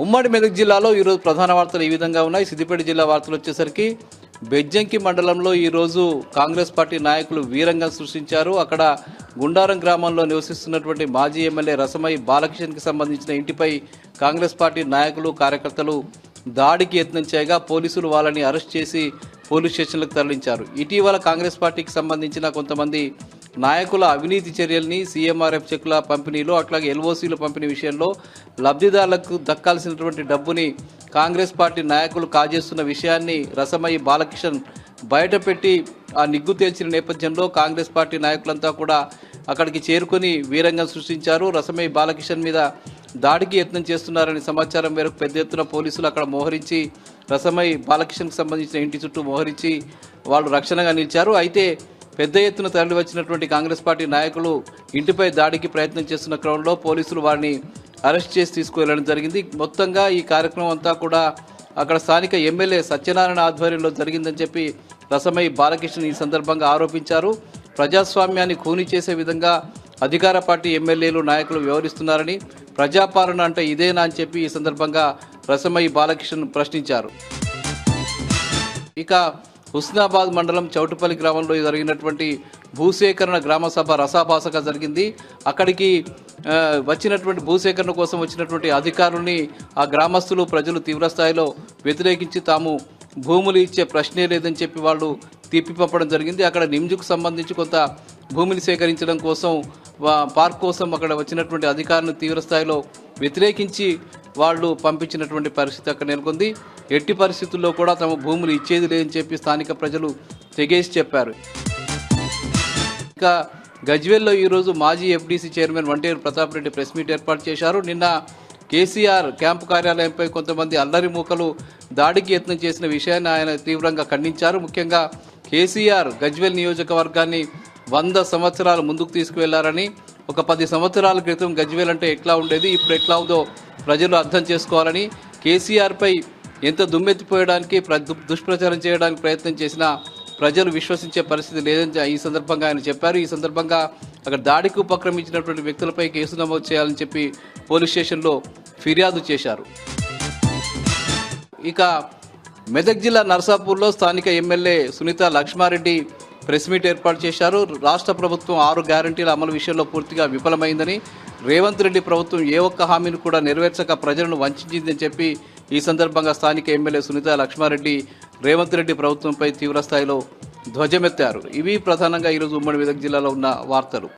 ఉమ్మడి మెదక్ జిల్లాలో ఈరోజు ప్రధాన వార్తలు ఈ విధంగా ఉన్నాయి. సిద్దిపేట జిల్లా వార్తలు వచ్చేసరికి బెజ్జంకి మండలంలో ఈరోజు కాంగ్రెస్ పార్టీ నాయకులు వీరంగం సృష్టించారు. అక్కడ గుండారం గ్రామంలో నివసిస్తున్నటువంటి మాజీ ఎమ్మెల్యే రసమై బాలకిషన్కి సంబంధించిన ఇంటిపై కాంగ్రెస్ పార్టీ నాయకులు కార్యకర్తలు దాడికి యత్నం చేయగా పోలీసులు వాళ్ళని అరెస్ట్ చేసి పోలీస్ స్టేషన్లకు తరలించారు. ఇటీవల కాంగ్రెస్ పార్టీకి సంబంధించిన కొంతమంది నాయకుల అవినీతి చర్యల్ని సీఎంఆర్ఎఫ్ చెక్కుల పంపిణీలో అట్లాగే ఎల్ఓసీల పంపిణీ విషయంలో లబ్ధిదారులకు దక్కాల్సినటువంటి డబ్బుని కాంగ్రెస్ పార్టీ నాయకులు కాజేస్తున్న విషయాన్ని రసమయ్య బాలకిషన్ బయటపెట్టి ఆ నిగ్గు తేల్చిన నేపథ్యంలో కాంగ్రెస్ పార్టీ నాయకులంతా కూడా అక్కడికి చేరుకొని వీరంగం సృష్టించారు. రసమయ్య బాలకిషన్ మీద దాడికి యత్నం చేస్తున్నారని సమాచారం మేరకు పెద్ద ఎత్తున పోలీసులు అక్కడ మోహరించి రసమయ్య బాలకిషన్కి సంబంధించిన ఇంటి చుట్టూ మోహరించి వాళ్ళు రక్షణగా నిలిచారు. అయితే పెద్ద ఎత్తున తరలి వచ్చినటువంటి కాంగ్రెస్ పార్టీ నాయకులు ఇంటిపై దాడికి ప్రయత్నం చేస్తున్న క్రమంలో పోలీసులు వారిని అరెస్ట్ చేసి తీసుకువెళ్ళడం జరిగింది. మొత్తంగా ఈ కార్యక్రమం అంతా కూడా అక్కడ స్థానిక ఎమ్మెల్యే సత్యనారాయణ ఆధ్వర్యంలో జరిగిందని చెప్పి రసమయ్య బాలకిషన్ ఈ సందర్భంగా ఆరోపించారు. ప్రజాస్వామ్యాన్ని ఖూనీ చేసే విధంగా అధికార పార్టీ ఎమ్మెల్యేలు నాయకులు వ్యవహరిస్తున్నారని, ప్రజాపాలన అంటే ఇదేనా అని చెప్పి ఈ సందర్భంగా రసమయ్య బాలకిషన్ ప్రశ్నించారు. ఇక హుస్నాబాద్ మండలం చౌటుపల్లి గ్రామంలో జరిగినటువంటి భూసేకరణ గ్రామ సభ రసాభాసగా జరిగింది. అక్కడికి వచ్చినటువంటి భూసేకరణ కోసం వచ్చినటువంటి అధికారుల్ని ఆ గ్రామస్తులు ప్రజలు తీవ్రస్థాయిలో వ్యతిరేకించి తాము భూములు ఇచ్చే ప్రశ్నే లేదని చెప్పి వాళ్ళు తీర్పి పంపడం జరిగింది. అక్కడ నిమ్జుకు సంబంధించి కొంత భూమిని సేకరించడం కోసం పార్క్ కోసం అక్కడ వచ్చినటువంటి అధికారులను తీవ్రస్థాయిలో వ్యతిరేకించి వాళ్ళు పంపించినటువంటి పరిస్థితి అక్కడ నెలకొంది. ఎట్టి పరిస్థితుల్లో కూడా తమ భూములు ఇచ్చేది లేదని చెప్పి స్థానిక ప్రజలు తెగేసి చెప్పారు. ఇక గజ్వేల్లో ఈరోజు మాజీ FDC chairman Vanteru Pratap Reddy press meet ఏర్పాటు చేశారు. నిన్న కేసీఆర్ క్యాంపు కార్యాలయంపై కొంతమంది అల్లరి మూకలు దాడికి యత్నం చేసిన విషయాన్ని ఆయన తీవ్రంగా ఖండించారు. ముఖ్యంగా కేసీఆర్ గజ్వేల్ నియోజకవర్గాన్ని 100 సంవత్సరాలు ముందుకు తీసుకువెళ్లారని, ఒక 10 సంవత్సరాల క్రితం గజ్వేల్ అంటే ఎట్లా ఉండేది, ఇప్పుడు ఎట్లా ఉందో ప్రజలు అర్థం చేసుకోవాలని, కేసీఆర్పై ఎంత దుమ్మెత్తిపోయడానికి దుష్ప్రచారం చేయడానికి ప్రయత్నం చేసినా ప్రజలు విశ్వసించే పరిస్థితి లేదని ఈ సందర్భంగా ఆయన చెప్పారు. ఈ సందర్భంగా అక్కడ దాడికి ఉపక్రమించినటువంటి వ్యక్తులపై కేసు నమోదు చేయాలని చెప్పి పోలీస్ స్టేషన్లో ఫిర్యాదు చేశారు. ఇక మెదక్ జిల్లా నర్సాపూర్లో స్థానిక MLA Sunitha Laxma Reddy press meet ఏర్పాటు చేశారు. రాష్ట్ర ప్రభుత్వం 6 గ్యారంటీల అమలు విషయంలో పూర్తిగా విఫలమైందని, రేవంత్ రెడ్డి ప్రభుత్వం ఏ ఒక్క హామీని కూడా నెరవేర్చక ప్రజలను వంచిందని చెప్పి ఈ సందర్భంగా స్థానిక ఎమ్మెల్యే సునీత లక్ష్మారెడ్డి రేవంత్ రెడ్డి ప్రభుత్వంపై తీవ్రస్థాయిలో ధ్వజమెత్తారు. ఇవి ప్రధానంగా ఈరోజు ఉమ్మడి మెదక్ జిల్లాలో ఉన్న వార్తలు.